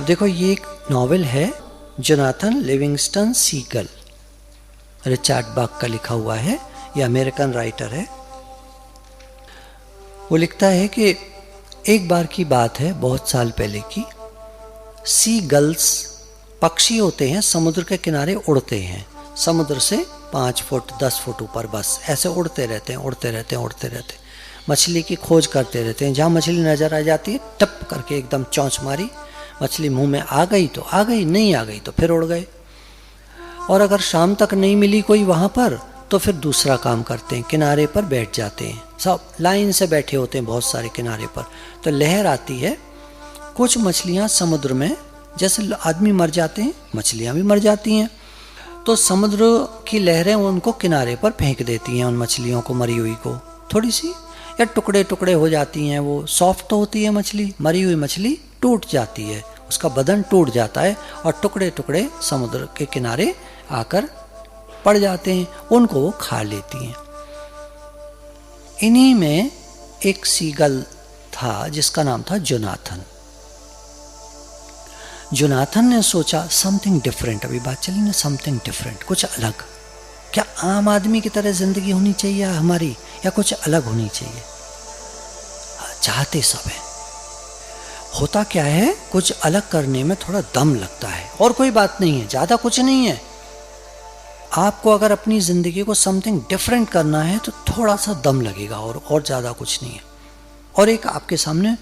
अब देखो, ये एक नॉवेल है जोनाथन लिविंगस्टन सीगल, रिचर्ड बक का लिखा हुआ है। ये अमेरिकन राइटर है। वो लिखता है कि एक बार की बात है, बहुत साल पहले की। सी गल्स पक्षी होते हैं, समुद्र के किनारे उड़ते हैं, समुद्र से 5 फुट 10 फुट ऊपर, बस ऐसे उड़ते रहते हैं, उड़ते रहते हैं, उड़ते रहते हैं, मछली की खोज करते रहते हैं। जहाँ मछली नज़र आ जाती है, टप करके एकदम चौंच मारी, मछली मुंह में आ गई तो आ गई, नहीं आ गई तो फिर उड़ गए। और अगर शाम तक नहीं मिली कोई वहाँ पर, तो फिर दूसरा काम करते हैं, किनारे पर बैठ जाते हैं। सब लाइन से बैठे होते हैं बहुत सारे किनारे पर। तो लहर आती है, कुछ मछलियाँ समुद्र में, जैसे आदमी मर जाते हैं मछलियाँ भी मर जाती हैं, तो समुद्र की लहरें उनको किनारे पर फेंक देती हैं, उन मछलियों को, मरी हुई को, थोड़ी सी या टुकड़े टुकड़े हो जाती हैं। वो सॉफ्ट तो होती है मछली, मरी हुई मछली टूट जाती है, उसका बदन टूट जाता है और टुकड़े टुकड़े समुद्र के किनारे आकर पड़ जाते हैं, उनको वो खा लेती हैं। इन्हीं में एक सीगल था जिसका नाम था जोनाथन। जोनाथन ने सोचा समथिंग डिफरेंट, अभी बात चली ना, समथिंग डिफरेंट, कुछ अलग। क्या आम आदमी की तरह जिंदगी होनी चाहिए हमारी, या कुछ अलग होनी चाहिए? चाहते सब है। होता क्या है, कुछ अलग करने में थोड़ा दम लगता है, और कोई बात नहीं है, ज़्यादा कुछ नहीं है। आपको अगर अपनी ज़िंदगी को समथिंग डिफरेंट करना है तो थोड़ा सा दम लगेगा, और ज़्यादा कुछ नहीं है। और एक आपके सामने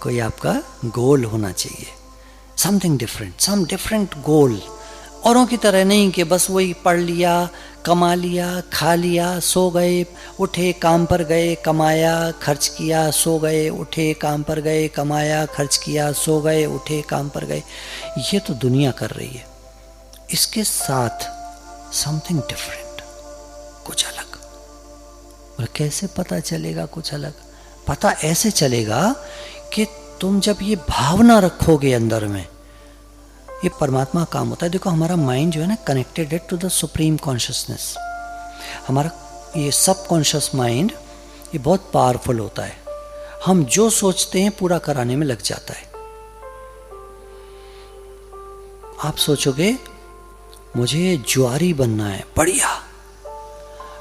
कोई आपका गोल होना चाहिए, something different, some different goal. औरों की तरह नहीं कि बस वही पढ़ लिया, कमा लिया, खा लिया, सो गए, उठे, काम पर गए, कमाया, खर्च किया, सो गए, उठे, काम पर गए, कमाया, खर्च किया, सो गए, उठे, काम पर गए। ये तो दुनिया कर रही है। इसके साथ समथिंग डिफरेंट, कुछ अलग। और कैसे पता चलेगा कुछ अलग? पता ऐसे चलेगा कि तुम जब ये भावना रखोगे अंदर में, ये परमात्मा काम होता है। देखो, हमारा माइंड जो है ना, कनेक्टेड है टू द सुप्रीम कॉन्शियसनेस। हमारा ये सब कॉन्शियस माइंड, ये बहुत पावरफुल होता है। हम जो सोचते हैं पूरा कराने में लग जाता है। आप सोचोगे मुझे जुआरी बनना है, बढ़िया,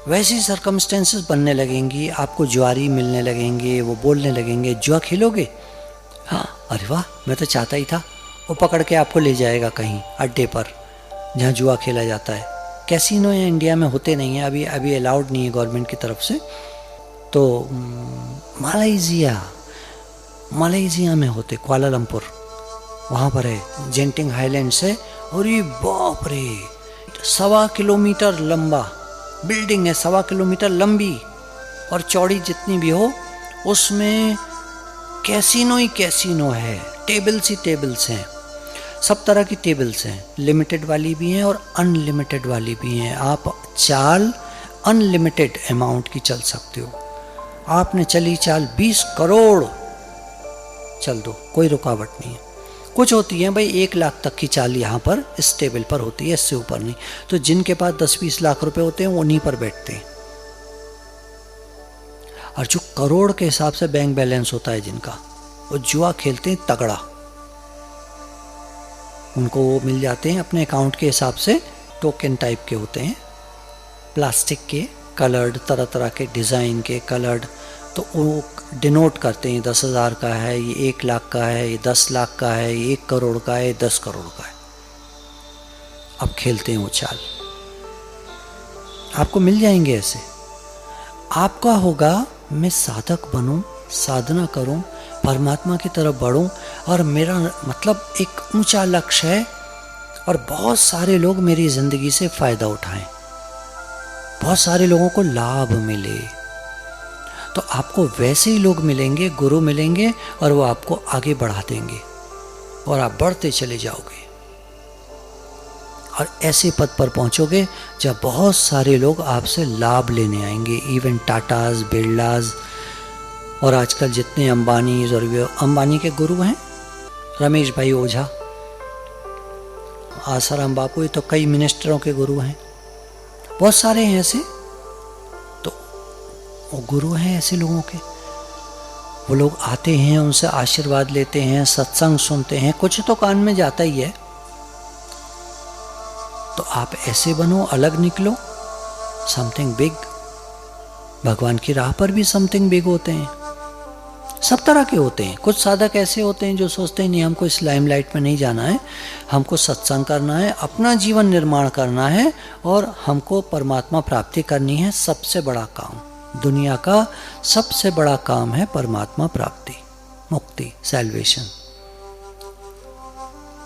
वैसी सर्कमस्टेंसेस बनने लगेंगी, आपको जुआरी मिलने लगेंगे, वो बोलने लगेंगे, जुआ खेलोगे? हाँ, अरे वाह, मैं तो चाहता ही था। वो पकड़ के आपको ले जाएगा कहीं अड्डे पर जहाँ जुआ खेला जाता है। कैसीनो या इंडिया में होते नहीं है, अभी अलाउड नहीं है गवर्नमेंट की तरफ से। तो मलेशिया में होते, कुआलालंपुर, वहाँ पर है, जेंटिंग हाईलैंड्स है। और ये बाप रे, 1.25 किलोमीटर लंबा बिल्डिंग है, 1.25 किलोमीटर लंबी और चौड़ी जितनी भी हो, उसमें कैसीनो ही कैसीनो है, टेबल्स ही टेबल्स हैं, सब तरह की टेबल्स हैं, लिमिटेड वाली भी हैं और अनलिमिटेड वाली भी हैं। आप चाल अनलिमिटेड अमाउंट की चल सकते हो। आपने चली चाल 20 करोड़ चल दो, कोई रुकावट नहीं है। कुछ होती हैं भाई 1 लाख तक की चाल यहाँ पर इस टेबल पर होती है, इससे ऊपर नहीं। तो जिनके पास 10-20 लाख रुपए होते हैं उन्हीं पर बैठते हैं। और जो करोड़ के हिसाब से बैंक बैलेंस होता है जिनका, वो जुआ खेलते हैं तगड़ा। उनको वो मिल जाते हैं अपने अकाउंट के हिसाब से, टोकन टाइप के होते हैं, प्लास्टिक के, कलर्ड, तरह तरह के डिज़ाइन के, कलर्ड। तो वो डिनोट करते हैं 10,000 का है, ये 1 लाख का है, ये 10 लाख का है, ये 1 करोड़ का है, 10 करोड़ का है। अब खेलते हैं वो चाल, आपको मिल जाएंगे ऐसे। आपका होगा मैं साधक बनूं, साधना करूं, परमात्मा की तरफ बढ़ूं, और मेरा मतलब एक ऊंचा लक्ष्य है और बहुत सारे लोग मेरी ज़िंदगी से फ़ायदा उठाएं, बहुत सारे लोगों को लाभ मिले। तो आपको वैसे ही लोग मिलेंगे, गुरु मिलेंगे, और वो आपको आगे बढ़ा देंगे और आप बढ़ते चले जाओगे और ऐसे पद पर पहुंचोगे जब बहुत सारे लोग आपसे लाभ लेने आएंगे। इवन टाटाज, बिरलाज, और आजकल जितने अंबानी, और अंबानी के गुरु हैं रमेश भाई ओझा, आसाराम बापू, ये तो कई मिनिस्टरों के गुरु हैं, बहुत सारे हैं ऐसे। तो वो गुरु हैं ऐसे लोगों के। वो लोग आते हैं, उनसे आशीर्वाद लेते हैं, सत्संग सुनते हैं, कुछ तो कान में जाता ही है। तो आप ऐसे बनो, अलग निकलो, समथिंग बिग। भगवान की राह पर भी समथिंग बिग होते हैं, सब तरह के होते हैं। कुछ साधक ऐसे होते हैं जो सोचते हैं नहीं हमको इस लाइमलाइट में नहीं जाना है, हमको सत्संग करना है, अपना जीवन निर्माण करना है और हमको परमात्मा प्राप्ति करनी है। सबसे बड़ा काम, दुनिया का सबसे बड़ा काम है परमात्मा प्राप्ति, मुक्ति, सैल्वेशन,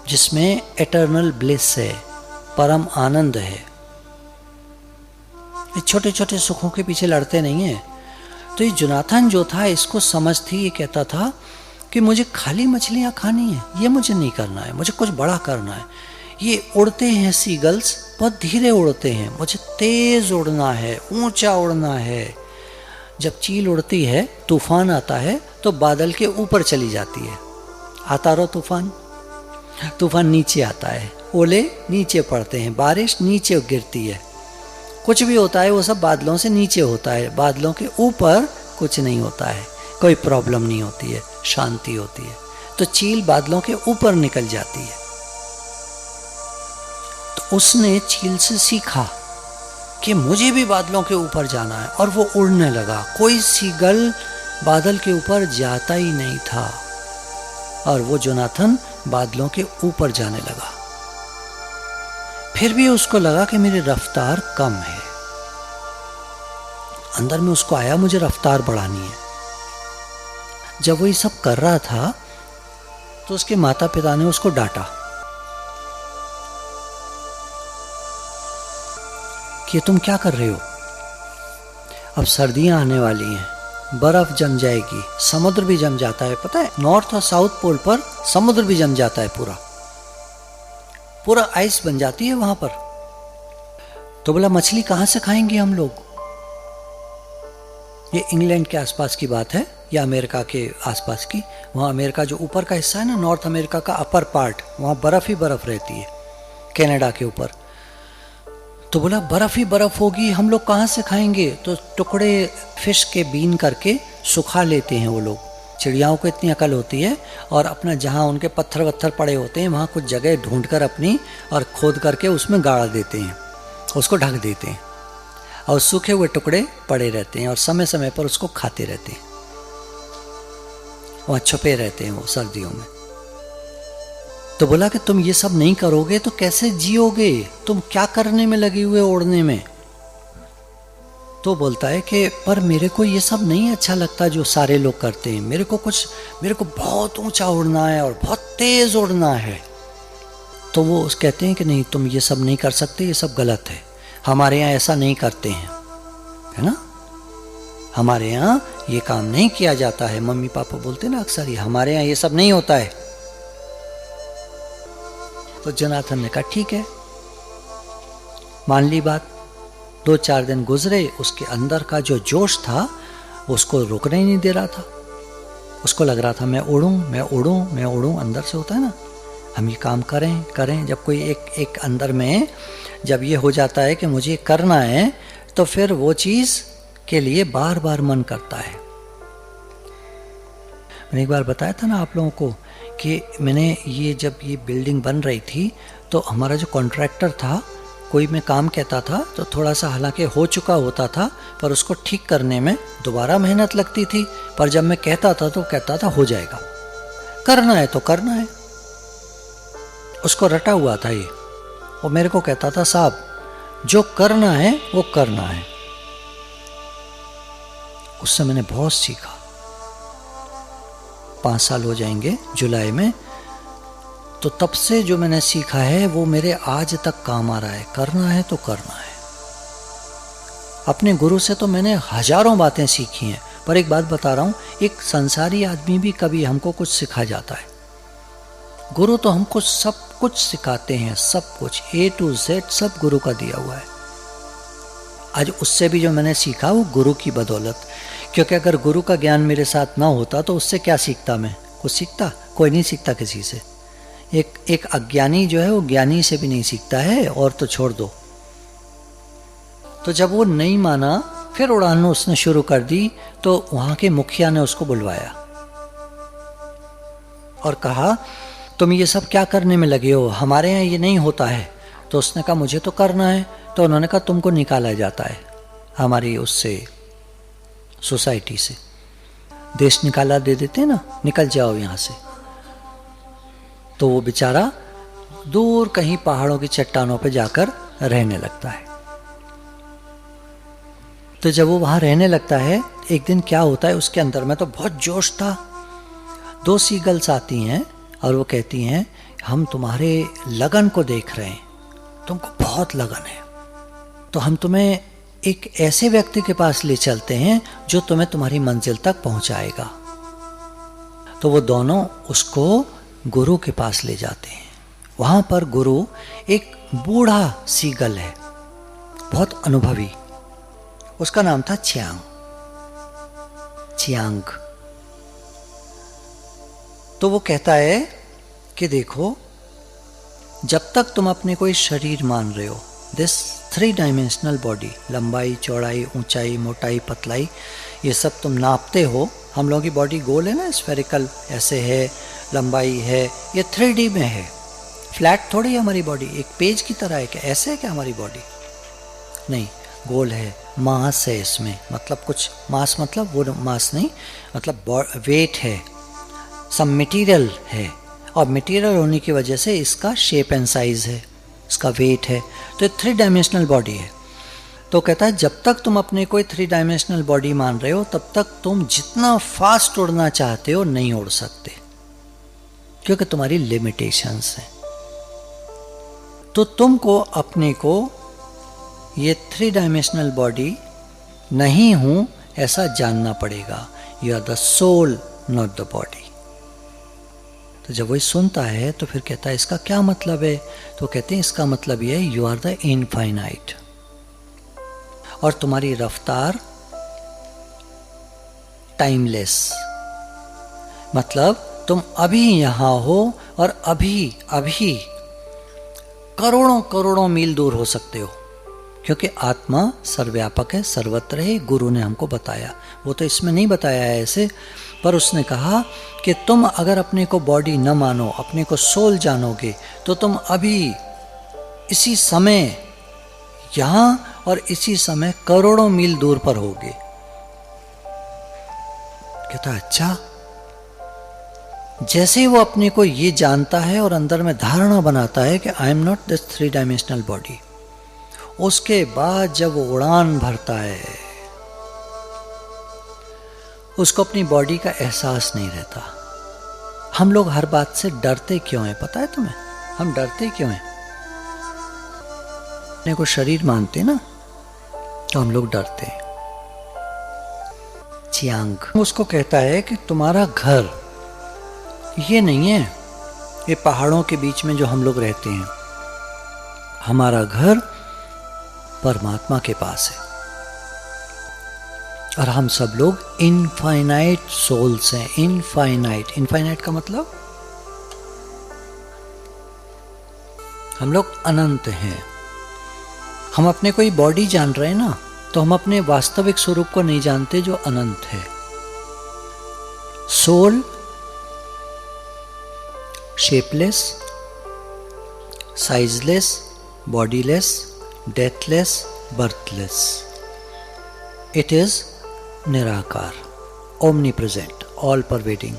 जिसमें एटर्नल ब्लिस है, परम आनंद है। ये छोटे छोटे सुखों के पीछे लड़ते नहीं है। तो ये जोनाथन जो था, इसको समझ थी, ये कहता था कि मुझे खाली मछलियाँ खानी है, ये मुझे नहीं करना है, मुझे कुछ बड़ा करना है। ये उड़ते हैं सीगल्स, बहुत धीरे उड़ते हैं, मुझे तेज उड़ना है, ऊंचा उड़ना है। जब चील उड़ती है, तूफान आता है तो बादल के ऊपर चली जाती है। आता रहो तूफान, तूफान नीचे आता है, ओले नीचे पड़ते हैं, बारिश नीचे गिरती है, कुछ भी होता है वो सब बादलों से नीचे होता है, बादलों के ऊपर कुछ नहीं होता है, कोई प्रॉब्लम नहीं होती है, शांति होती है। तो चील बादलों के ऊपर निकल जाती है। तो उसने चील से सीखा कि मुझे भी बादलों के ऊपर जाना है, और वो उड़ने लगा। कोई सीगल बादल के ऊपर जाता ही नहीं था, और वो जोनाथन बादलों के ऊपर जाने लगा। फिर भी उसको लगा कि मेरी रफ्तार कम है। अंदर में उसको आया मुझे रफ्तार बढ़ानी है। जब वो ये सब कर रहा था तो उसके माता पिता ने उसको डांटा कि तुम क्या कर रहे हो, अब सर्दियां आने वाली हैं, बर्फ जम जाएगी, समुद्र भी जम जाता है, पता है नॉर्थ और साउथ पोल पर समुद्र भी जम जाता है, पूरा आइस बन जाती है वहां पर। तो बोला मछली कहां से खाएंगे हम लोग। ये इंग्लैंड के आसपास की बात है या अमेरिका के आसपास की। वहां अमेरिका जो ऊपर का हिस्सा है ना, नॉर्थ अमेरिका का अपर पार्ट, वहां बर्फ ही बर्फ रहती है, कनाडा के ऊपर। तो बोला बर्फ ही बर्फ होगी, हम लोग कहां से खाएंगे। तो टुकड़े फिश के बीन करके सुखा लेते हैं वो लोग। चिड़ियाओं को इतनी अकल होती है, और अपना जहाँ उनके पत्थर वत्थर पड़े होते हैं वहाँ कुछ जगह ढूंढकर अपनी और खोद करके उसमें गाड़ देते हैं, उसको ढक देते हैं, और सूखे हुए टुकड़े पड़े रहते हैं और समय समय पर उसको खाते रहते हैं। वहाँ छुपे रहते हैं वो सर्दियों में। तो बोला कि तुम ये सब नहीं करोगे तो कैसे जियोगे, तुम क्या करने में लगे हुए उड़ने में। तो बोलता है कि पर मेरे को ये सब नहीं अच्छा लगता जो सारे लोग करते हैं, मेरे को बहुत ऊंचा उड़ना है और बहुत तेज उड़ना है। तो वो कहते हैं कि नहीं तुम ये सब नहीं कर सकते, ये सब गलत है, हमारे यहाँ ऐसा नहीं करते हैं, है ना, हमारे यहाँ ये काम नहीं किया जाता है। मम्मी पापा बोलते ना अक्सर, हमारे यहाँ ये सब नहीं होता है। तो जोनाथन ने कहा ठीक है, मान ली बात। 2-4 दिन गुजरे, उसके अंदर का जो जोश था उसको रुकने ही नहीं दे रहा था। उसको लग रहा था मैं उड़ूं मैं उड़ूं मैं उड़ूं, अंदर से होता है ना, हम ये काम करें। जब कोई एक अंदर में जब ये हो जाता है कि मुझे करना है, तो फिर वो चीज़ के लिए बार बार मन करता है। मैंने एक बार बताया था ना आप लोगों को कि मैंने जब ये बिल्डिंग बन रही थी तो हमारा जो कॉन्ट्रैक्टर था, कोई मैं काम कहता था तो थोड़ा सा हालांकि हो चुका होता था, पर उसको ठीक करने में दोबारा मेहनत लगती थी। पर जब मैं कहता था तो कहता था हो जाएगा, करना है तो करना है। उसको रटा हुआ था ये। वो मेरे को कहता था साहब जो करना है वो करना है। उससे मैंने बहुत सीखा। 5 साल हो जाएंगे जुलाई में, तो तब से जो मैंने सीखा है वो मेरे आज तक काम आ रहा है। करना है तो करना है। अपने गुरु से तो मैंने हजारों बातें सीखी हैं, पर एक बात बता रहा हूँ, एक संसारी आदमी भी कभी हमको कुछ सिखा जाता है। गुरु तो हमको सब कुछ सिखाते हैं, सब कुछ A to Z सब गुरु का दिया हुआ है। आज उससे भी जो मैंने सीखा वो गुरु की बदौलत, क्योंकि अगर गुरु का ज्ञान मेरे साथ ना होता तो उससे क्या सीखता मैं, कुछ सीखता? कोई नहीं सीखता किसी से। एक अज्ञानी जो है वो ज्ञानी से भी नहीं सीखता है, और तो छोड़ दो। तो जब वो नहीं माना, फिर उड़ान उसने शुरू कर दी, तो वहाँ के मुखिया ने उसको बुलवाया और कहा तुम ये सब क्या करने में लगे हो, हमारे यहाँ ये नहीं होता है। तो उसने कहा मुझे तो करना है। तो उन्होंने कहा तुमको निकाला जाता है हमारी उससे सोसाइटी से, देश निकाला दे देते हैं ना, निकल जाओ यहाँ से। तो वो बेचारा दूर कहीं पहाड़ों की चट्टानों पे जाकर रहने लगता है। तो जब वो वहां रहने लगता है, एक दिन क्या होता है, उसके अंदर में तो बहुत जोश था। 2 सीगल्स आती हैं और वो कहती हैं हम तुम्हारे लगन को देख रहे हैं, तुमको बहुत लगन है, तो हम तुम्हें एक ऐसे व्यक्ति के पास ले चलते हैं जो तुम्हें तुम्हारी मंजिल तक पहुंचाएगा। तो वो दोनों उसको गुरु के पास ले जाते हैं। वहां पर गुरु एक बूढ़ा सीगल है, बहुत अनुभवी, उसका नाम था चियांग। तो वो कहता है कि देखो, जब तक तुम अपने को इस शरीर मान रहे हो, दिस 3 डायमेंशनल बॉडी, लंबाई, चौड़ाई, ऊंचाई, मोटाई, पतलाई, ये सब तुम नापते हो। हम लोगों की बॉडी गोल है ना, स्फेरिकल ऐसे है, लंबाई है, ये 3D में है, फ्लैट थोड़ी है हमारी बॉडी, एक पेज की तरह है क्या, ऐसे है क्या हमारी बॉडी? नहीं, गोल है, मास है इसमें, मतलब कुछ मास, मतलब वो मास नहीं, मतलब वेट है, सम मटेरियल है, और मटेरियल होने की वजह से इसका शेप एंड साइज है, इसका वेट है। तो ये 3 डायमेंशनल बॉडी है। तो कहता है जब तक तुम अपने कोई 3 डायमेंशनल बॉडी मान रहे हो, तब तक तुम जितना फास्ट उड़ना चाहते हो नहीं उड़ सकते, क्योंकि तुम्हारी लिमिटेशंस हैं। तो तुमको अपने को ये 3 डायमेंशनल बॉडी नहीं हूं ऐसा जानना पड़ेगा। You are the soul, not the body. तो जब वही सुनता है तो फिर कहता है इसका क्या मतलब है? तो कहते हैं इसका मतलब ये है यू आर द इनफाइनाइट, और तुम्हारी रफ्तार टाइमलेस, मतलब तुम अभी यहां हो और अभी अभी करोड़ों करोड़ों मील दूर हो सकते हो, क्योंकि आत्मा सर्वव्यापक है, सर्वत्र है। गुरु ने हमको बताया, वो तो इसमें नहीं बताया है ऐसे, पर उसने कहा कि तुम अगर अपने को बॉडी न मानो, अपने को सोल जानोगे, तो तुम अभी इसी समय यहां और इसी समय करोड़ों मील दूर पर होगे। कहता अच्छा। जैसे ही वो अपने को ये जानता है और अंदर में धारणा बनाता है कि I am not this 3 dimensional body, उसके बाद जब वो उड़ान भरता है, उसको अपनी बॉडी का एहसास नहीं रहता। हम लोग हर बात से डरते क्यों हैं पता है तुम्हें? हम डरते क्यों हैं? अपने को शरीर मानते ना, तो हम लोग डरते हैं। चियांग उसको कहता है कि तुम्हारा घर ये नहीं है, ये पहाड़ों के बीच में जो हम लोग रहते हैं, हमारा घर परमात्मा के पास है, और हम सब लोग इनफाइनाइट सोल्स हैं। इनफाइनाइट का मतलब हम लोग अनंत हैं। हम अपने कोई बॉडी जान रहे हैं ना, तो हम अपने वास्तविक स्वरूप को नहीं जानते जो अनंत है। Soul shapeless, sizeless, bodiless, deathless, birthless. It is निराकार, ओमनी प्रेजेंट, ऑल परवेडिंग।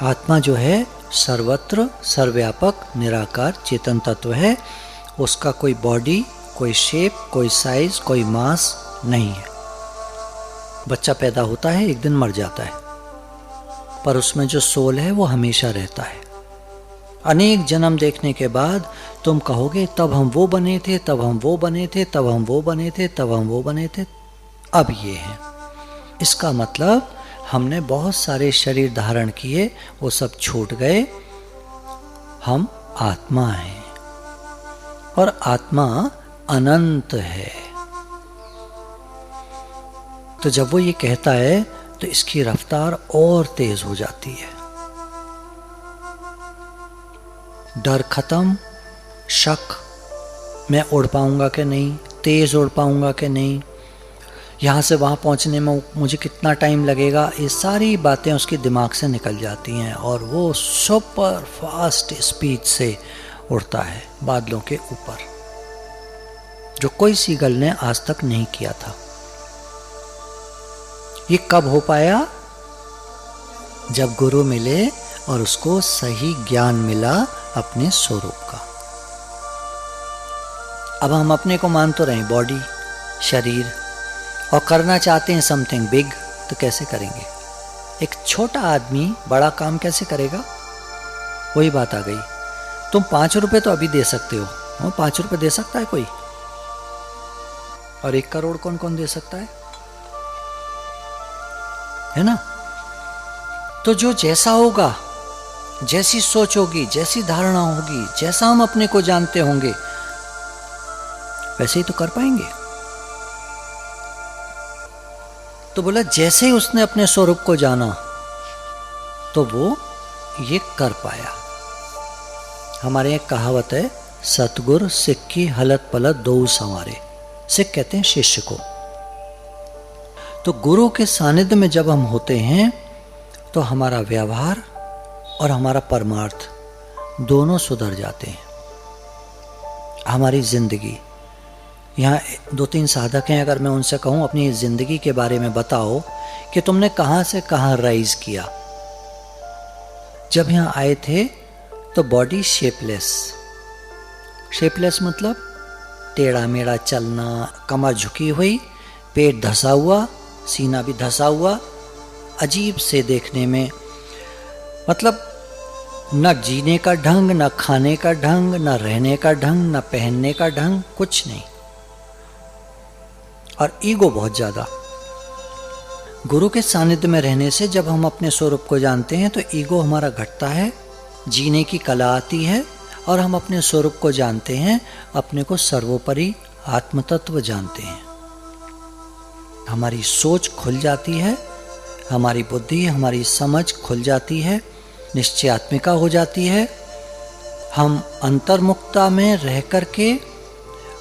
आत्मा जो है सर्वत्र सर्वव्यापक निराकार चेतन तत्व है। उसका कोई बॉडी, कोई शेप, कोई साइज, कोई मास नहीं है। बच्चा पैदा होता है, एक दिन मर जाता है, पर उसमें जो सोल है वो हमेशा रहता है। अनेक जन्म देखने के बाद तुम कहोगे तब हम वो बने थे, तब हम वो बने थे, तब हम वो बने थे, तब हम वो बने थे, अब ये है। इसका मतलब हमने बहुत सारे शरीर धारण किए, वो सब छूट गए। हम आत्मा हैं, और आत्मा अनंत है। तो जब वो ये कहता है तो इसकी रफ्तार और तेज हो जाती है। डर खत्म, शक मैं उड़ पाऊंगा कि नहीं, तेज उड़ पाऊंगा कि नहीं, यहाँ से वहाँ पहुँचने में मुझे कितना टाइम लगेगा, ये सारी बातें उसके दिमाग से निकल जाती हैं और वो सुपर फास्ट स्पीड से उड़ता है बादलों के ऊपर, जो कोई सीगल ने आज तक नहीं किया था। ये कब हो पाया? जब गुरु मिले और उसको सही ज्ञान मिला अपने स्वरूप का। अब हम अपने को मान तो रहे बॉडी, शरीर, और करना चाहते हैं समथिंग बिग, तो कैसे करेंगे? एक छोटा आदमी बड़ा काम कैसे करेगा? वही बात आ गई। तुम 5 रुपए तो अभी दे सकते हो, 5 रुपए दे सकता है कोई? और 1 करोड़ कौन कौन दे सकता है ना? तो जो जैसा होगा, जैसी सोच होगी, जैसी धारणा होगी, जैसा हम अपने को जानते होंगे, वैसे ही तो कर पाएंगे। तो बोला जैसे ही उसने अपने स्वरूप को जाना तो वो ये कर पाया। हमारे एक कहावत है, सतगुर सिक्की हलत पलत दो संवारे। सिख कहते हैं शिष्य को। तो गुरु के सानिध्य में जब हम होते हैं तो हमारा व्यवहार और हमारा परमार्थ दोनों सुधर जाते हैं। हमारी जिंदगी, यहाँ 2-3 साधक हैं, अगर मैं उनसे कहूँ अपनी जिंदगी के बारे में बताओ कि तुमने कहाँ से कहाँ राइज किया। जब यहाँ आए थे तो बॉडी शेपलेस मतलब टेढ़ा मेढ़ा चलना, कमर झुकी हुई, पेट धंसा हुआ, सीना भी धंसा हुआ, अजीब से देखने में, मतलब न जीने का ढंग, न खाने का ढंग, न रहने का ढंग, न पहनने का ढंग, कुछ नहीं। और ईगो बहुत ज्यादा। गुरु के सानिध्य में रहने से जब हम अपने स्वरूप को जानते हैं तो ईगो हमारा घटता है, जीने की कला आती है और हम अपने स्वरूप को जानते हैं, अपने को सर्वोपरि आत्म तत्व जानते हैं। हमारी सोच खुल जाती है, हमारी बुद्धि, हमारी समझ खुल जाती है, निश्चयात्मिका हो जाती है। हम अंतर्मुखता में रह करके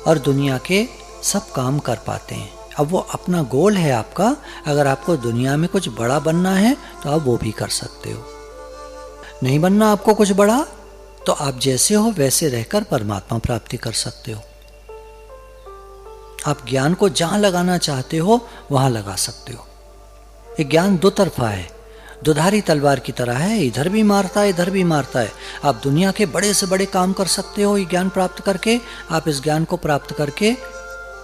और दुनिया के सब काम कर पाते हैं। अब वो अपना गोल है आपका, अगर आपको दुनिया में कुछ बड़ा बनना है तो आप वो भी कर सकते हो। नहीं बनना आपको कुछ बड़ा, तो आप जैसे हो वैसे रहकर परमात्मा प्राप्ति कर सकते हो। आप ज्ञान को जहां लगाना चाहते हो वहां लगा सकते हो। ये ज्ञान दो तरफा है, दुधारी तलवार की तरह है, इधर भी मारता है इधर भी मारता है। आप दुनिया के बड़े से बड़े काम कर सकते हो ये ज्ञान प्राप्त करके। आप इस ज्ञान को प्राप्त करके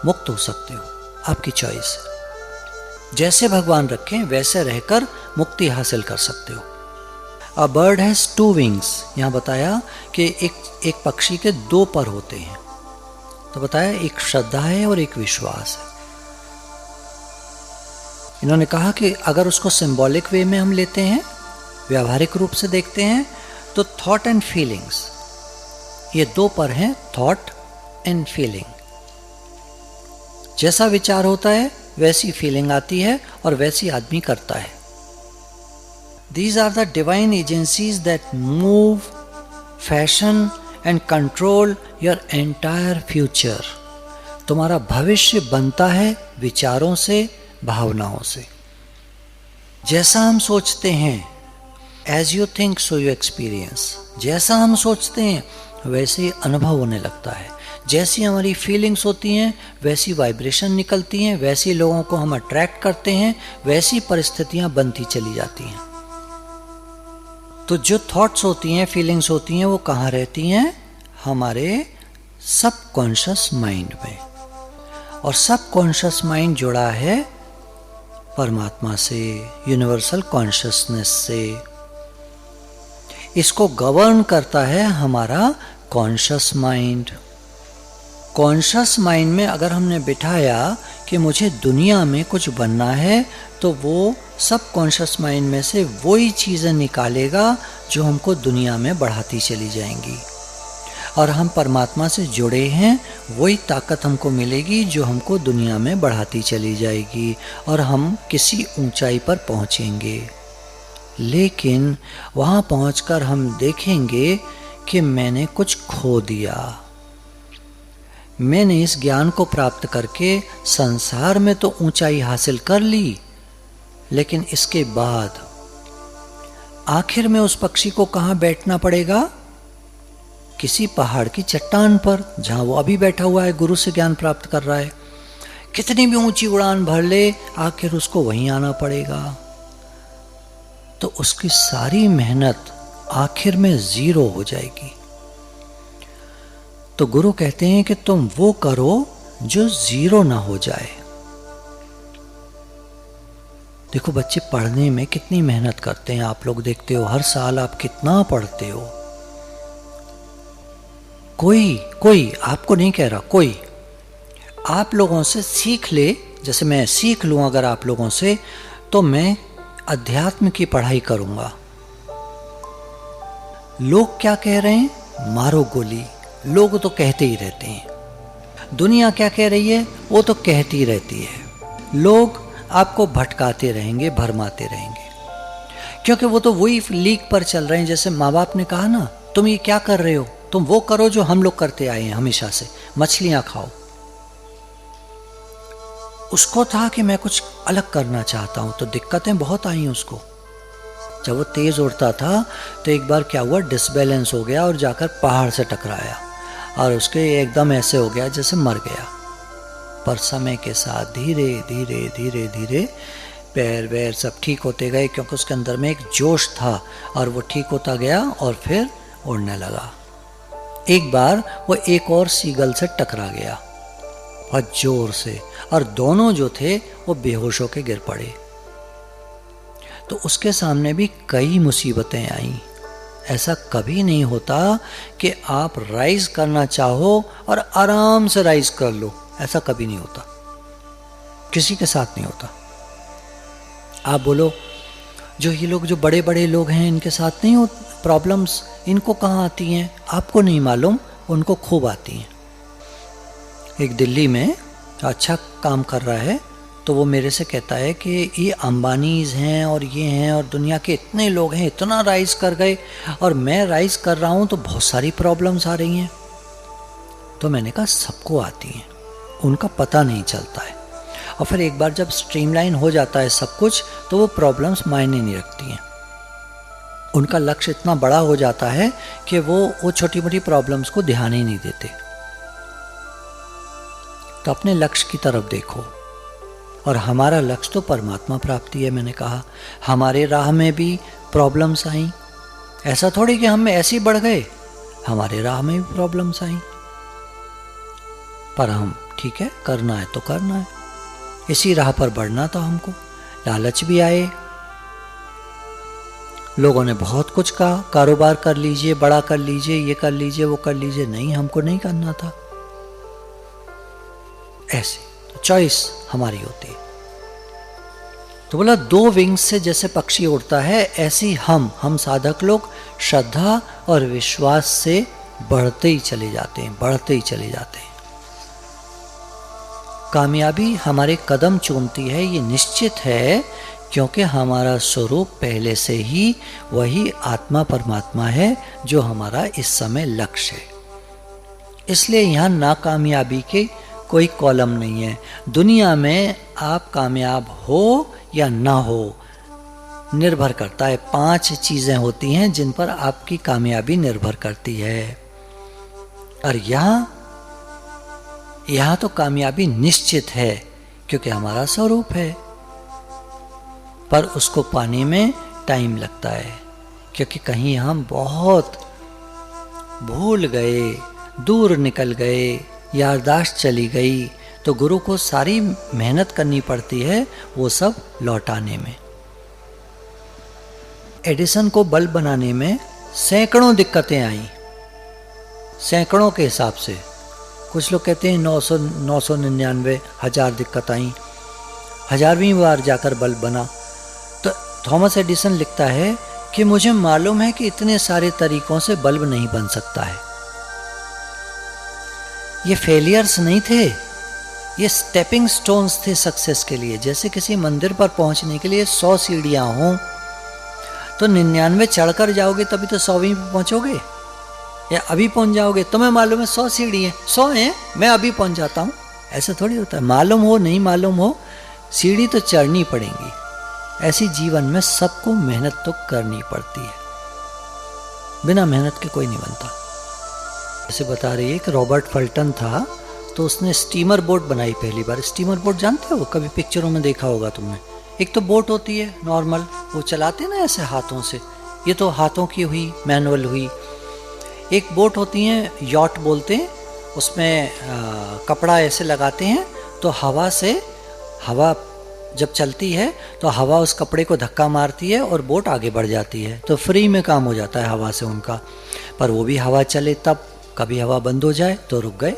मुक्त हो सकते हो, आपकी चॉइस। जैसे भगवान रखें वैसे रहकर मुक्ति हासिल कर सकते हो। अ बर्ड हैज 2 विंग्स, यहाँ बताया कि एक पक्षी के 2 पर होते हैं। तो बताया एक श्रद्धा है और एक विश्वास है। इन्होंने कहा कि अगर उसको सिंबॉलिक वे में हम लेते हैं, व्यावहारिक रूप से देखते हैं, तो थॉट एंड फीलिंग्स, ये 2 पर हैं, थॉट एंड फीलिंग। जैसा विचार होता है वैसी फीलिंग आती है और वैसी आदमी करता है। These are the divine agencies that move, fashion and control your entire future. तुम्हारा भविष्य बनता है विचारों से, भावनाओं से। जैसा हम सोचते हैं, as you think so you experience, जैसा हम सोचते हैं वैसे ही अनुभव होने लगता है। जैसी हमारी फीलिंग्स होती हैं वैसी वाइब्रेशन निकलती हैं, वैसे लोगों को हम अट्रैक्ट करते हैं, वैसी परिस्थितियां बनती चली जाती हैं। तो जो थॉट्स होती हैं, फीलिंग्स होती हैं, वो कहाँ रहती हैं? हमारे सबकॉन्शियस माइंड में। और सबकॉन्शियस माइंड जुड़ा है परमात्मा से, यूनिवर्सल कॉन्शियसनेस से। इसको गवर्न करता है हमारा कॉन्शियस माइंड। कॉन्शियस माइंड में अगर हमने बिठाया कि मुझे दुनिया में कुछ बनना है, तो वो सब कॉन्शियस माइंड में से वही चीज़ें निकालेगा जो हमको दुनिया में बढ़ाती चली जाएंगी। और हम परमात्मा से जुड़े हैं, वही ताकत हमको मिलेगी जो हमको दुनिया में बढ़ाती चली जाएगी और हम किसी ऊंचाई पर पहुंचेंगे। लेकिन वहाँ पहुंचकर हम देखेंगे कि मैंने कुछ खो दिया। मैंने इस ज्ञान को प्राप्त करके संसार में तो ऊंचाई हासिल कर ली, लेकिन इसके बाद आखिर में उस पक्षी को कहां बैठना पड़ेगा? किसी पहाड़ की चट्टान पर, जहां वो अभी बैठा हुआ है, गुरु से ज्ञान प्राप्त कर रहा है। कितनी भी ऊंची उड़ान भर ले, आखिर उसको वहीं आना पड़ेगा। तो उसकी सारी मेहनत आखिर में जीरो हो जाएगी। तो गुरु कहते हैं कि तुम वो करो जो जीरो ना हो जाए। देखो बच्चे पढ़ने में कितनी मेहनत करते हैं, आप लोग देखते हो, हर साल आप कितना पढ़ते हो। कोई आपको नहीं कह रहा, कोई आप लोगों से सीख ले, जैसे मैं सीख लूं अगर आप लोगों से, तो मैं अध्यात्म की पढ़ाई करूंगा। लोग क्या कह रहे हैं? मारो गोली। लोग तो कहते ही रहते हैं। दुनिया क्या कह रही है? वो तो कहती रहती है। लोग आपको भटकाते रहेंगे, भरमाते रहेंगे, क्योंकि वो तो वही लीक पर चल रहे हैं। जैसे माँ बाप ने कहा ना, तुम ये क्या कर रहे हो, तुम वो करो जो हम लोग करते आए हैं हमेशा से, मछलियां खाओ। उसको था कि मैं कुछ अलग करना चाहता हूं, तो दिक्कतें बहुत आई उसको। जब वो तेज उड़ता था तो एक बार क्या हुआ, डिसबैलेंस हो गया और जाकर पहाड़ से टकराया और उसके एकदम ऐसे हो गया जैसे मर गया। पर समय के साथ धीरे धीरे धीरे धीरे पैर वैर सब ठीक होते गए, क्योंकि उसके अंदर में एक जोश था और वो ठीक होता गया और फिर उड़ने लगा। एक बार वो एक और सीगल से टकरा गया बहुत जोर से, और दोनों जो थे वो बेहोश होकर गिर पड़े। तो उसके सामने भी कई मुसीबतें आईं। ऐसा कभी नहीं होता कि आप राइज करना चाहो और आराम से राइज कर लो, ऐसा कभी नहीं होता, किसी के साथ नहीं होता। आप बोलो जो ये लोग, जो बड़े बड़े लोग हैं, इनके साथ नहीं हो प्रॉब्लम्स, इनको कहाँ आती हैं? आपको नहीं मालूम, उनको खूब आती हैं। एक दिल्ली में अच्छा काम कर रहा है, तो वो मेरे से कहता है कि ये अंबानीज हैं और ये हैं और दुनिया के इतने लोग हैं, इतना राइज कर गए और मैं राइज कर रहा हूँ तो बहुत सारी प्रॉब्लम्स आ रही हैं। तो मैंने कहा सबको आती हैं, उनका पता नहीं चलता है। और फिर एक बार जब स्ट्रीमलाइन हो जाता है सब कुछ, तो वो प्रॉब्लम्स मायने नहीं रखती हैं। उनका लक्ष्य इतना बड़ा हो जाता है कि वो छोटी मोटी प्रॉब्लम्स को ध्यान ही नहीं देते। तो अपने लक्ष्य की तरफ देखो, और हमारा लक्ष्य तो परमात्मा प्राप्ति है। मैंने कहा हमारे राह में भी प्रॉब्लम्स आई, ऐसा थोड़ी कि हम ऐसे ही बढ़ गए, हमारे राह में भी प्रॉब्लम्स आई, पर हम ठीक है, करना है तो करना है, इसी राह पर बढ़ना था हमको। लालच भी आए, लोगों ने बहुत कुछ कहा, कारोबार कर लीजिए, बड़ा कर लीजिए, ये कर लीजिए, वो कर लीजिए, नहीं, हमको नहीं करना था। ऐसे तो चॉइस हमारी होती है। तो बोला दो विंग्स से जैसे पक्षी उड़ता है, ऐसी हम साधक लोग श्रद्धा और विश्वास से बढ़ते ही चले जाते हैं, बढ़ते ही चले जाते हैं। कामयाबी हमारे कदम चूमती है, ये निश्चित है, क्योंकि हमारा स्वरूप पहले से ही वही आत्मा परमात्मा है जो हमारा इस समय लक्ष्य है। इसलिए यहाँ नाकामयाबी के कोई कॉलम नहीं है। दुनिया में आप कामयाब हो या ना हो निर्भर करता है, 5 चीजें होती हैं जिन पर आपकी कामयाबी निर्भर करती है। और यहाँ तो कामयाबी निश्चित है, क्योंकि हमारा स्वरूप है, पर उसको पाने में टाइम लगता है, क्योंकि कहीं हम बहुत भूल गए, दूर निकल गए, याददाश्त चली गई, तो गुरु को सारी मेहनत करनी पड़ती है वो सब लौटाने में। एडिसन को बल्ब बनाने में सैकड़ों दिक्कतें आई, सैकड़ों के हिसाब से। कुछ लोग कहते हैं 999 हजार दिक्कत आई, 1000वीं बार जाकर बल्ब बना। तो थॉमस एडिसन लिखता है कि मुझे मालूम है कि इतने सारे तरीकों से बल्ब नहीं बन सकता है। ये फेलियर्स नहीं थे, ये स्टेपिंग स्टोन्स थे सक्सेस के लिए। जैसे किसी मंदिर पर पहुंचने के लिए 100 सीढ़ियां हों, तो 99 चढ़कर जाओगे तभी तो 100वीं पे पहुंचोगे। या अभी पहुंच जाओगे, तुम्हें मालूम है 100 सीढ़ी है, 100 है, मैं अभी पहुंच जाता हूं। ऐसा थोड़ी होता है, मालूम हो नहीं मालूम हो सीढ़ी तो चढ़नी पड़ेगी। ऐसी जीवन में सबको मेहनत तो करनी पड़ती है, बिना मेहनत के कोई नहीं बनता। ऐसे बता रही है कि रॉबर्ट फल्टन था, तो उसने स्टीमर बोट बनाई पहली बार। स्टीमर बोट जानते हो, कभी पिक्चरों में देखा होगा तुमने। एक तो बोट होती है नॉर्मल, वो चलाते ना ऐसे हाथों से, ये तो हाथों की हुई, मैनुअल हुई। एक बोट होती है यॉट बोलते हैं, उसमें कपड़ा ऐसे लगाते हैं तो हवा से, हवा जब चलती है तो हवा उस कपड़े को धक्का मारती है और बोट आगे बढ़ जाती है, तो फ्री में काम हो जाता है हवा से उनका। पर वो भी हवा चले तब, कभी हवा बंद हो जाए तो रुक गए।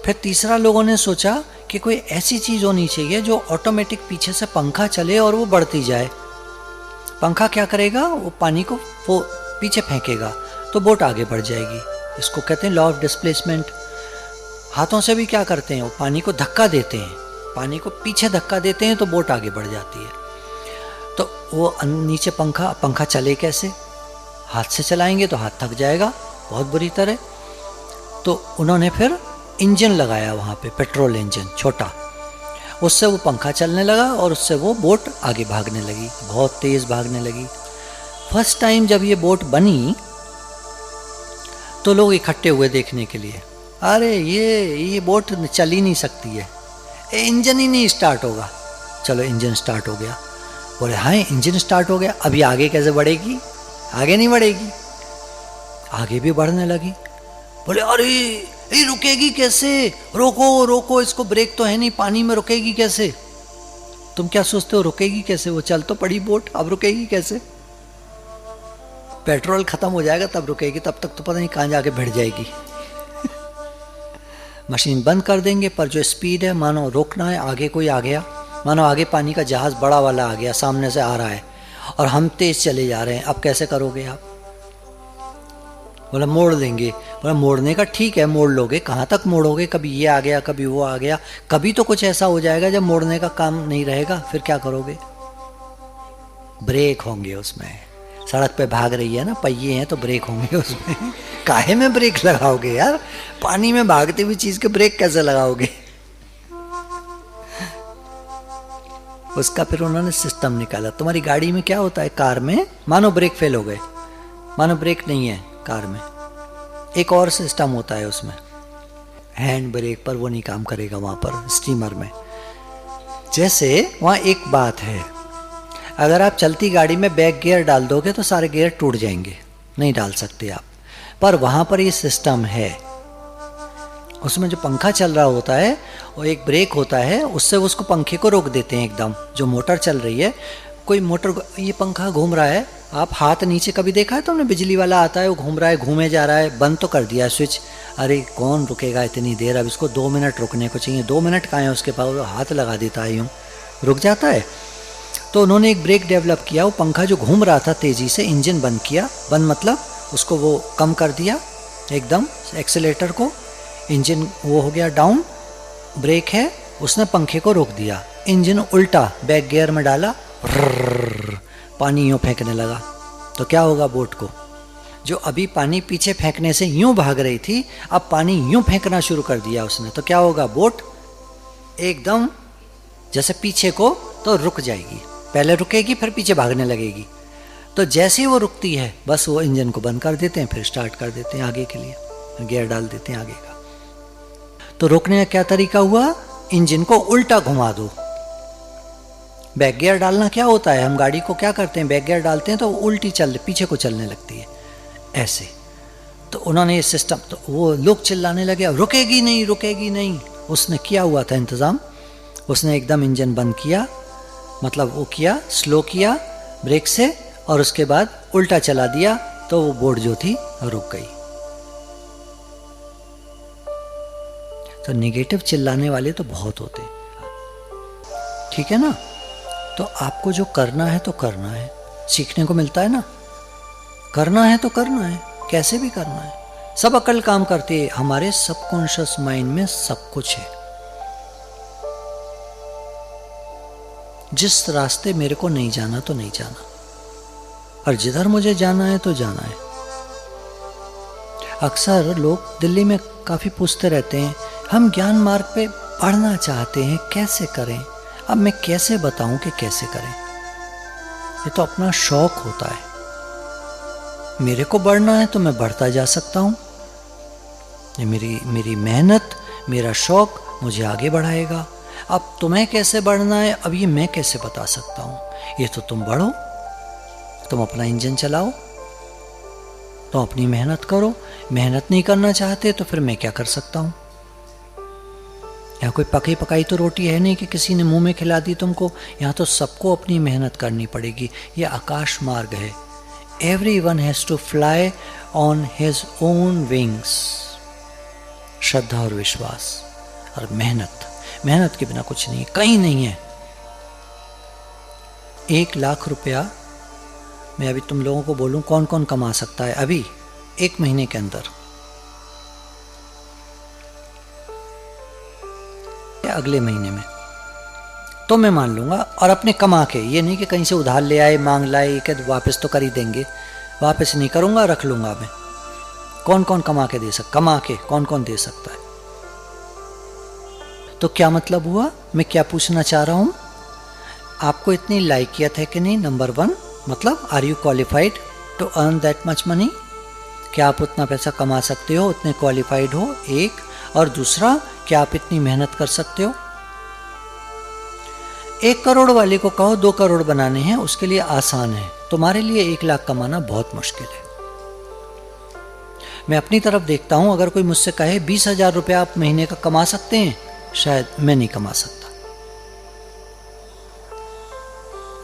फिर तीसरा लोगों ने सोचा कि कोई ऐसी चीज़ होनी चाहिए जो ऑटोमेटिक पीछे से पंखा चले और वो बढ़ती जाए। पंखा क्या करेगा, वो पानी को वो पीछे फेंकेगा तो बोट आगे बढ़ जाएगी। इसको कहते हैं लॉ ऑफ डिस्प्लेसमेंट। हाथों से भी क्या करते हैं, वो पानी को धक्का देते हैं, पानी को पीछे धक्का देते हैं तो बोट आगे बढ़ जाती है। तो वो नीचे पंखा चले कैसे, हाथ से चलाएंगे तो हाथ थक जाएगा बहुत बुरी तरह। तो उन्होंने फिर इंजन लगाया वहाँ पे, पेट्रोल इंजन छोटा, उससे वो पंखा चलने लगा और उससे वो बोट आगे भागने लगी, बहुत तेज़ भागने लगी। फर्स्ट टाइम जब ये बोट बनी तो लोग इकट्ठे हुए देखने के लिए, अरे ये बोट चल ही नहीं सकती है, इंजन ही नहीं स्टार्ट होगा। चलो इंजन स्टार्ट हो गया, बोले हाँ इंजन स्टार्ट हो गया, अभी आगे कैसे बढ़ेगी, आगे नहीं बढ़ेगी। आगे भी बढ़ने लगी, बोले अरे ये रुकेगी कैसे, रोको रोको इसको, ब्रेक तो है नहीं, पानी में रुकेगी कैसे। तुम क्या सोचते हो रुकेगी कैसे, वो चल तो पड़ी बोट, अब रुकेगी कैसे। पेट्रोल खत्म हो जाएगा तब रुकेगी, तब तक तो पता नहीं कहाँ जाके भिड़ जाएगी। मशीन बंद कर देंगे, पर जो स्पीड है, मानो रोकना है, आगे कोई आ गया, मानो आगे पानी का जहाज बड़ा वाला आ गया, सामने से आ रहा है और हम तेज चले जा रहे हैं, अब कैसे करोगे आप। बोला मोड़ देंगे, बोला मोड़ने का ठीक है, मोड़ लोगे, कहाँ तक मोड़ोगे, कभी ये आ गया कभी वो आ गया, कभी तो कुछ ऐसा हो जाएगा जब मोड़ने का काम नहीं रहेगा, फिर क्या करोगे। ब्रेक होंगे उसमें, सड़क पे भाग रही है ना, पहिए हैं तो ब्रेक होंगे उसमें। काहे में ब्रेक लगाओगे यार, पानी में भागती हुई चीज के ब्रेक कैसे लगाओगे। उसका फिर उन्होंने सिस्टम निकाला। तुम्हारी गाड़ी में क्या होता है, कार में, मानो ब्रेक फेल हो गए, मानो ब्रेक नहीं है कार में, एक और सिस्टम होता है उसमें, हैंड ब्रेक, पर वो नहीं काम करेगा वहां पर स्टीमर में। जैसे वहां एक बात है, अगर आप चलती गाड़ी में बैक गियर डाल दोगे तो सारे गियर टूट जाएंगे, नहीं डाल सकते आप, पर वहाँ पर ये सिस्टम है। उसमें जो पंखा चल रहा होता है वो एक ब्रेक होता है, उससे उसको पंखे को रोक देते हैं एकदम। जो मोटर चल रही है, कोई मोटर, ये पंखा घूम रहा है, आप हाथ नीचे कभी देखा है तुमने, बिजली वाला आता है वो घूम रहा है, घूमे जा रहा है, बंद तो कर दिया है स्विच, अरे कौन रुकेगा इतनी देर, अब इसको 2 मिनट रुकने को चाहिए, 2 मिनट कहाँ है उसके पास, हाथ लगा देता है यूँ, रुक जाता है। तो उन्होंने एक ब्रेक डेवलप किया, वो पंखा जो घूम रहा था तेज़ी से, इंजन बंद किया, बंद मतलब उसको वो कम कर दिया एकदम एक्सेलेटर को, इंजन वो हो गया डाउन, ब्रेक है, उसने पंखे को रोक दिया, इंजन उल्टा बैक गियर में डाला, पानी यूँ फेंकने लगा। तो क्या होगा बोट को, जो अभी पानी पीछे फेंकने से यूँ भाग रही थी, अब पानी यूँ फेंकना शुरू कर दिया उसने, तो क्या होगा, बोट एकदम जैसे पीछे को तो रुक जाएगी, पहले रुकेगी फिर पीछे भागने लगेगी। तो जैसे ही वो रुकती है बस वो इंजन को बंद कर देते हैं, फिर स्टार्ट कर देते हैं आगे के लिए, गियर डाल देते हैं आगे का। तो रोकने का क्या तरीका हुआ, इंजन को उल्टा घुमा दो। बैक गियर डालना क्या होता है, हम गाड़ी को क्या करते हैं, बैक गियर डालते हैं तो उल्टी पीछे को चलने लगती है ऐसे। तो उन्होंने ये सिस्टम, तो वो लोग चिल्लाने लगे रुकेगी नहीं रुकेगी नहीं। उसने किया हुआ था इंतज़ाम, उसने एकदम इंजन बंद किया, मतलब वो किया, स्लो किया ब्रेक से, और उसके बाद उल्टा चला दिया, तो वो बोट जो थी रुक गई। तो नेगेटिव चिल्लाने वाले तो बहुत होते, ठीक है ना। तो आपको जो करना है तो करना है, सीखने को मिलता है ना, करना है तो करना है, कैसे भी करना है। सब अकल काम करती है, हमारे सबकॉन्शियस माइंड में सब कुछ है। जिस रास्ते मेरे को नहीं जाना तो नहीं जाना, और जिधर मुझे जाना है तो जाना है। अक्सर लोग दिल्ली में काफ़ी पूछते रहते हैं, हम ज्ञान मार्ग पे बढ़ना चाहते हैं, कैसे करें? अब मैं कैसे बताऊं कि कैसे करें? ये तो अपना शौक होता है। मेरे को बढ़ना है तो मैं बढ़ता जा सकता हूं। ये मेरी मेहनत, मेरा शौक मुझे आगे बढ़ाएगा। अब तुम्हें कैसे बढ़ना है, अब ये मैं कैसे बता सकता हूं? ये तो तुम बढ़ो, तुम अपना इंजन चलाओ, तुम अपनी मेहनत करो। मेहनत नहीं करना चाहते तो फिर मैं क्या कर सकता हूं? यहाँ कोई पकी पकाई तो रोटी है नहीं कि किसी ने मुंह में खिला दी तुमको। यहाँ तो सबको अपनी मेहनत करनी पड़ेगी। ये आकाश मार्ग है। Everyone has to fly on his own wings. श्रद्धा और विश्वास और मेहनत, मेहनत के बिना कुछ नहीं है, कहीं नहीं है। 1 लाख रुपया मैं अभी तुम लोगों को बोलूं कौन कौन कमा सकता है अभी 1 महीने के अंदर, अगले महीने में, तो मैं मान लूंगा। और अपने कमा के, ये नहीं कि कहीं से उधार ले आए, मांग लाए, कि वापस तो कर ही देंगे, वापस नहीं करूंगा, रख लूंगा मैं। कौन कौन कमा के दे सकता, कमा के कौन कौन दे सकता है? तो क्या मतलब हुआ, मैं क्या पूछना चाह रहा हूं, आपको इतनी लायकियत है कि नहीं? नंबर 1 मतलब are you qualified to earn that much money? क्या आप उतना पैसा कमा सकते हो, उतने क्वालिफाइड हो? एक। और दूसरा, क्या आप इतनी मेहनत कर सकते हो? 1 करोड़ वाले को कहो 2 करोड़ बनाने हैं, उसके लिए आसान है। तुम्हारे लिए 1 लाख कमाना बहुत मुश्किल है। मैं अपनी तरफ देखता हूं, अगर कोई मुझसे कहे 20,000 रुपया आप महीने का कमा सकते हैं, शायद मैं नहीं कमा सकता।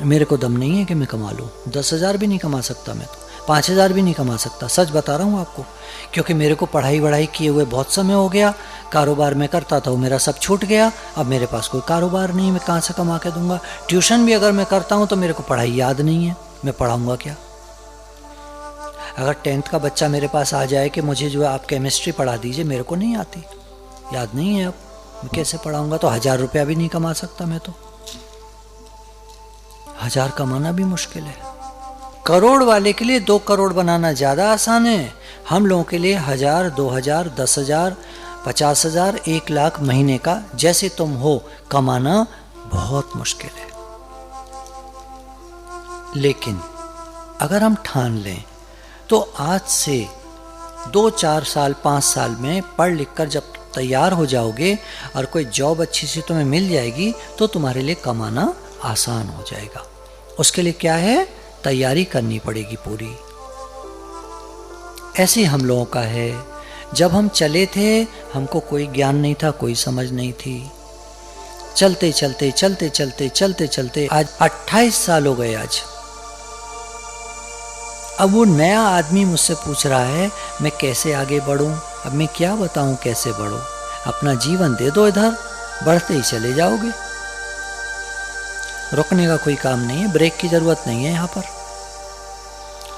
मेरे को दम नहीं है कि मैं कमा लूं। 10,000 भी नहीं कमा सकता मैं तो, 5,000 भी नहीं कमा सकता। सच बता रहा हूं आपको, क्योंकि मेरे को पढ़ाई किए हुए बहुत समय हो गया। कारोबार में करता था, वो मेरा सब छूट गया। अब मेरे पास कोई कारोबार नहीं, मैं कहाँ से कमा के दूंगा? ट्यूशन भी अगर मैं करता हूँ तो मेरे को पढ़ाई याद नहीं है, मैं पढ़ाऊंगा क्या? अगर 10th का बच्चा मेरे पास आ जाए कि मुझे जो है आप केमिस्ट्री पढ़ा दीजिए, मेरे को नहीं आती, याद नहीं है, अब मैं कैसे पढ़ाऊंगा? तो 1,000 रुपया भी नहीं कमा सकता मैं तो। 1,000 कमाना भी मुश्किल है। करोड़ वाले के लिए 2 करोड़ बनाना ज़्यादा आसान है। हम लोगों के लिए 1,000, 2,000, 10,000, 50,000, 1 लाख महीने का जैसे तुम हो कमाना बहुत मुश्किल है। लेकिन अगर हम ठान लें तो आज से 2, 4 साल, 5 साल में पढ़ लिख कर जब तैयार हो जाओगे और कोई जॉब अच्छी सी तुम्हें मिल जाएगी तो तुम्हारे लिए कमाना आसान हो जाएगा। उसके लिए क्या है, तैयारी करनी पड़ेगी पूरी। ऐसे हम लोगों का है। जब हम चले थे हमको कोई ज्ञान नहीं था, कोई समझ नहीं थी। चलते चलते चलते चलते चलते चलते आज 28 साल हो गए आज। अब वो नया आदमी मुझसे पूछ रहा है मैं कैसे आगे बढ़ूं। अब मैं क्या बताऊं कैसे बढ़ूं? अपना जीवन दे दो इधर, बढ़ते ही चले जाओगे। रुकने का कोई काम नहीं है, ब्रेक की जरूरत नहीं है यहाँ पर।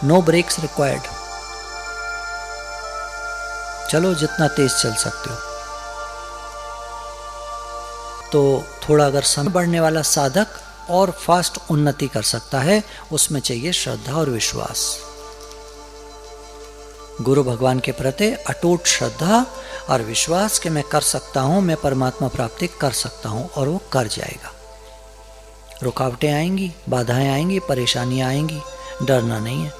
No brakes required. चलो जितना तेज चल सकते हो। तो थोड़ा अगर समय बढ़ने वाला साधक और फास्ट उन्नति कर सकता है, उसमें चाहिए श्रद्धा और विश्वास। गुरु भगवान के प्रति अटूट श्रद्धा और विश्वास कि मैं कर सकता हूं, मैं परमात्मा प्राप्ति कर सकता हूं, और वो कर जाएगा। रुकावटें आएंगी, बाधाएं आएंगी, परेशानियां आएंगी, डरना नहीं है।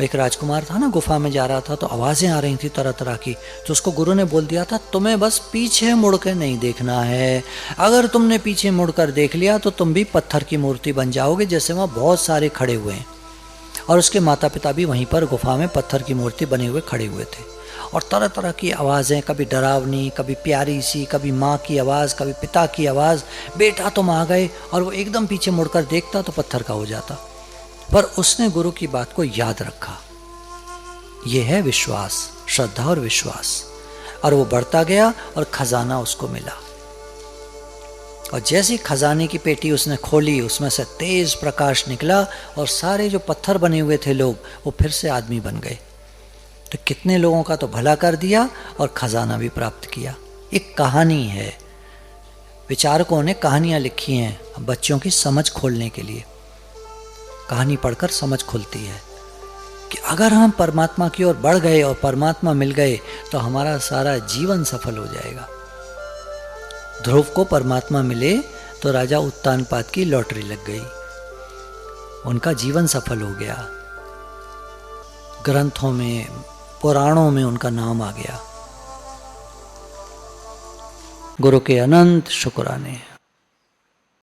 एक राजकुमार था ना, गुफा में जा रहा था तो आवाजें आ रही थी तरह तरह की, तो उसको गुरु ने बोल दिया था तुम्हें बस पीछे मुड़ के नहीं देखना है। अगर तुमने पीछे मुड़कर देख लिया तो तुम भी पत्थर की मूर्ति बन जाओगे, जैसे वहाँ बहुत सारे खड़े हुए हैं। और उसके माता पिता भी वहीं पर गुफा में पत्थर की मूर्ति बने हुए खड़े हुए थे। और तरह तरह की आवाज़ें, कभी डरावनी, कभी प्यारी सी, कभी माँ की आवाज़, कभी पिता की आवाज़, बेटा तुम आ गए। और वो एकदम पीछे मुड़कर देखता तो पत्थर का हो जाता। पर उसने गुरु की बात को याद रखा। यह है विश्वास, श्रद्धा और विश्वास। और वो बढ़ता गया और खजाना उसको मिला। और जैसी खजाने की पेटी उसने खोली, उसमें से तेज प्रकाश निकला और सारे जो पत्थर बने हुए थे लोग, वो फिर से आदमी बन गए। तो कितने लोगों का तो भला कर दिया और खजाना भी प्राप्त किया। एक कहानी है, विचारकों ने कहानियां लिखी हैं बच्चों की समझ खोलने के लिए। कहानी पढ़कर समझ खुलती है। कि अगर हम परमात्मा की ओर बढ़ गए और परमात्मा मिल गए तो हमारा सारा जीवन सफल हो जाएगा। ध्रुव को परमात्मा मिले तो राजा उत्तानपाद की लॉटरी लग गई, उनका जीवन सफल हो गया, ग्रंथों में पुराणों में उनका नाम आ गया। गुरु के अनंत शुक्राने।